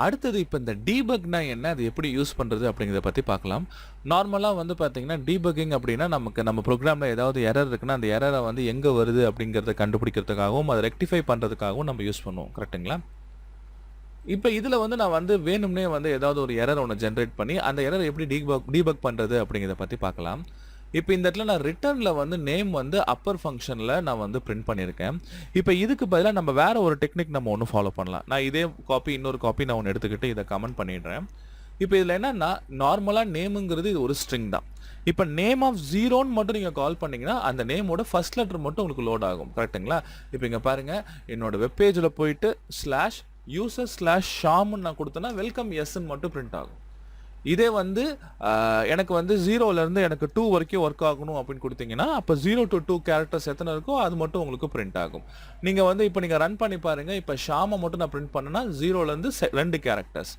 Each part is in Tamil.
அடுத்தது இப்போ இந்த டீபக்னா என்ன, அது எப்படி யூஸ் பண்ணுறது அப்படிங்கிறத பற்றி பார்க்கலாம். நார்மலாக வந்து பார்த்தீங்கன்னா டீபக்கிங் அப்படின்னா நம்ம ப்ரோக்ராமில் ஏதாவது எரர் இருக்குன்னா அந்த எரரை வந்து எங்கே வருது அப்படிங்கிறத கண்டுபிடிக்கிறதுக்காகவும் அதை ரெக்டிஃபை பண்ணுறதுக்காகவும் நம்ம யூஸ் பண்ணுவோம். கரெக்டுங்களா? இப்போ இதில் வந்து நான் வந்து வேணும்னே வந்து ஏதாவது ஒரு எரர் ஒன்று ஜென்ரேட் பண்ணி அந்த எரரை எப்படி டீபக் பண்ணுறது அப்படிங்கிறத பற்றி பார்க்கலாம். இப்போ இந்த இடத்துல நான் ரிட்டர்னில் வந்து நேம் வந்து அப்பர் ஃபங்க்ஷனில் நான் வந்து பிரிண்ட் பண்ணியிருக்கேன். இப்போ இதுக்கு பதிலாக நம்ம வேறு ஒரு டெக்னிக் நம்ம ஒன்று ஃபாலோ பண்ணலாம். நான் இதே காப்பி இன்னொரு காப்பி நான் ஒன்று எடுத்துக்கிட்டு இதை கமெண்ட் பண்ணிடுறேன். இப்போ இதில் என்னன்னா நார்மலாக நேமுங்கிறது இது ஒரு ஸ்ட்ரிங் தான். இப்போ நேம் ஆஃப் ஜீரோன்னு மட்டும் நீங்கள் கால் பண்ணிங்கன்னா அந்த நேமோட ஃபர்ஸ்ட் லெட்டர் மட்டும் உங்களுக்கு லோட் ஆகும். கரெக்டுங்களா? இப்போ இங்கே பாருங்கள், என்னோட வெப்பேஜில் போயிட்டு /user/ஷாம்னு நான் கொடுத்தேன்னா வெல்கம் எஸ்ன்னு மட்டும் பிரிண்ட் ஆகும். இதே வந்து எனக்கு வந்து 0லேருந்து எனக்கு 2 வரைக்கும் ஒர்க் ஆகணும் அப்படின்னு கொடுத்தீங்கன்னா அப்போ 0 to 2 கேரக்டர்ஸ் எத்தனை இருக்கோ அது மட்டும் உங்களுக்கு பிரிண்ட் ஆகும். நீங்கள் வந்து இப்போ நீங்கள் ரன் பண்ணி பாருங்கள். இப்போ ஷாமை மட்டும் நான் பிரிண்ட் பண்ணேன்னா 0லேருந்து 2 கேரக்டர்ஸ்.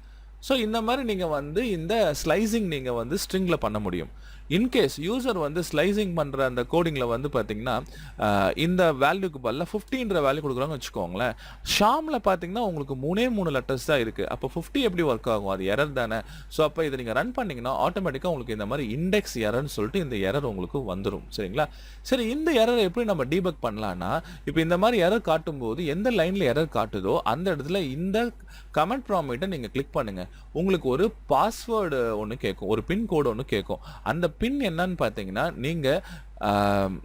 ஸோ இந்த மாதிரி நீங்கள் வந்து இந்த ஸ்லைசிங் நீங்கள் வந்து ஸ்ட்ரிங்கில் பண்ண முடியும். இன்கேஸ் யூசர் வந்து ஸ்லைசிங் பண்ணுற அந்த கோடிங்கில் வந்து பார்த்தீங்கன்னா இந்த வேல்யூக்கு பதிலாக 50ன்ற வேல்யூ கொடுக்குறாங்கன்னு வச்சுக்கோங்களேன். ஷாமில் பார்த்தீங்கன்னா உங்களுக்கு 3 லெட்டர்ஸ் தான் இருக்குது. அப்போ 50 எப்படி ஒர்க் ஆகும்? அது எரர் தானே. ஸோ அப்போ இதை நீங்கள் ரன் பண்ணிங்கன்னா ஆட்டோமேட்டிக்காக உங்களுக்கு இந்த மாதிரி இண்டெக்ஸ் எரர்னு சொல்லிட்டு இந்த எரர் உங்களுக்கு வந்துடும். சரிங்களா? சரி, இந்த எரரை எப்படி நம்ம டீபக் பண்ணலான்னா, இப்போ இந்த மாதிரி எரர் காட்டும்போது எந்த லைனில் எரர் காட்டுதோ அந்த இடத்துல இந்த கமெண்ட் ப்ராம்ப்ட்டை நீங்கள் கிளிக் பண்ணுங்கள். உங்களுக்கு ஒரு பாஸ்வேர்டு ஒன்று கேட்கும், ஒரு பின் கோடு ஒன்று கேட்கும். அந்த பின் என்னன்னு பார்த்தீங்கன்னா நீங்கள்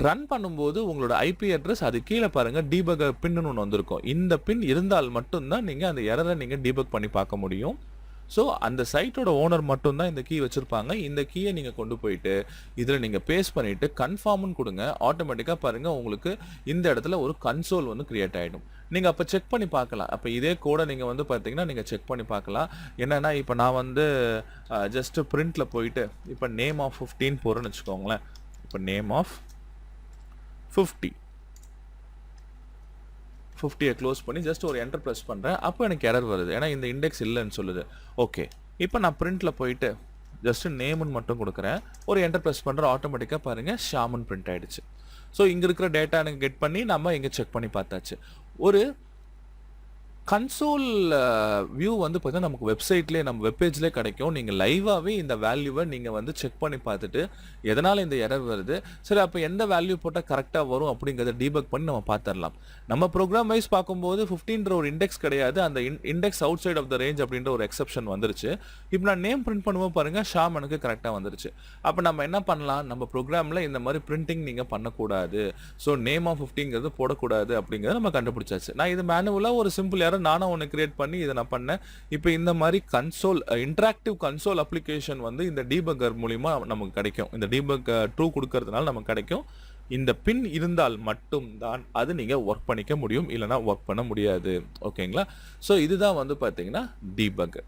ரன் பண்ணும்போது உங்களோட ஐபி அட்ரஸ் அது கீழே பாருங்கள் டீபக் பின்னு ஒன்று வந்திருக்கும். இந்த பின் இருந்தால் மட்டும்தான் நீங்கள் அந்த எரரை நீங்கள் டீபக் பண்ணி பார்க்க முடியும். ஸோ அந்த சைட்டோட ஓனர் மட்டும்தான் இந்த கீ வச்சுருப்பாங்க. இந்த கீயை நீங்கள் கொண்டு போயிட்டு இதில் நீங்கள் பேஸ்ட் பண்ணிவிட்டு கன்ஃபார்ம்னு கொடுங்க. ஆட்டோமேட்டிக்காக பாருங்கள் உங்களுக்கு இந்த இடத்துல ஒரு கன்சோல் வந்து க்ரியேட் ஆகிடும். நீங்கள் அப்போ செக் பண்ணி பார்க்கலாம். அப்போ இதே கோடை நீங்கள் வந்து பார்த்தீங்கன்னா நீங்கள் செக் பண்ணி பார்க்கலாம். என்னென்னா இப்போ நான் வந்து ஜஸ்ட்டு பிரிண்டில் போயிட்டு இப்போ நேம் ஆஃப் 15 போகிறேன்னு வச்சுக்கோங்களேன். இப்போ நேம் ஆஃப் 50யை க்ளோஸ் பண்ணி ஜஸ்ட் ஒரு என்டர் ப்ரெஸ் பண்ணுறேன். அப்போ எனக்கு எரர் வருது, ஏன்னா இந்த இண்டெக்ஸ் இல்லைன்னு சொல்லுது. ஓகே, இப்போ நான் பிரிண்டில் போயிட்டு ஜஸ்ட்டு நேம்னு மட்டும் கொடுக்குறேன், ஒரு என்டர் ப்ரெஸ் பண்ணுறேன். ஆட்டோமேட்டிக்காக பாருங்கள் ஷாமன் பிரிண்ட் ஆகிடுச்சு. ஸோ இங்கே இருக்கிற டேட்டா எனக்கு கெட் பண்ணி நம்ம இங்கே செக் பண்ணி பார்த்தாச்சு. ஒரு கன்சோல் வியூ வந்து பார்த்தீங்கன்னா நமக்கு வெப்சைட்லேயே நம்ம வெப்பேஜ்லேயே கிடைக்கும். நீங்கள் லைவாகவே இந்த வேல்யூவை நீங்கள் வந்து செக் பண்ணி பார்த்துட்டு எதனால் இந்த எரர் வருது, சரி அப்போ எந்த வேல்யூ போட்டால் கரெக்டாக வரும் அப்படிங்கிறத டீபக் பண்ணி நம்ம பார்த்துடலாம். நம்ம ப்ரோக்ராம் வைஸ் பார்க்கும்போது 15ன்ற ஒரு இண்டெக்ஸ் கிடையாது, அந்த index outside of the range அப்படின்ற ஒரு எக்ஸப்ஷன் வந்துருச்சு. இப்போ நான் நேம் பிரிண்ட் பண்ணுவோம் பாருங்கள், ஷாம் எனக்கு கரெக்டாக வந்துருச்சு. அப்போ நம்ம என்ன பண்ணலாம், நம்ம ப்ரோக்ராமில் இந்த மாதிரி பிரிண்டிங் நீங்கள் பண்ணக்கூடாது, ஸோ நேம் ஆஃப் 50ங்கிறது போடக்கூடாது அப்படிங்கிறத நம்ம கண்டுபிடிச்சாச்சு. நான் இது மேனுவலாக ஒரு சிம்பிள் எரர் நானும் ஒன்று கிரியேட் பண்ணி இதை நான் பண்ணேன். இப்போ இந்த மாதிரி கன்சோல் இன்டராக்டிவ் கன்சோல் அப்ளிகேஷன் வந்து இந்த டீபக்கர் மூலிமா நமக்கு கிடைக்கும். இந்த டீபக் ட்ரூ கொடுக்கறதுனால நமக்கு கிடைக்கும். இந்த பின் இருந்தால் மட்டும்தான் அது நீங்கள் ஒர்க் பண்ணிக்க முடியும், இல்லைனா ஒர்க் பண்ண முடியாது. ஓகேங்களா? ஸோ இதுதான் வந்து பார்த்தீங்கன்னா டீபக்.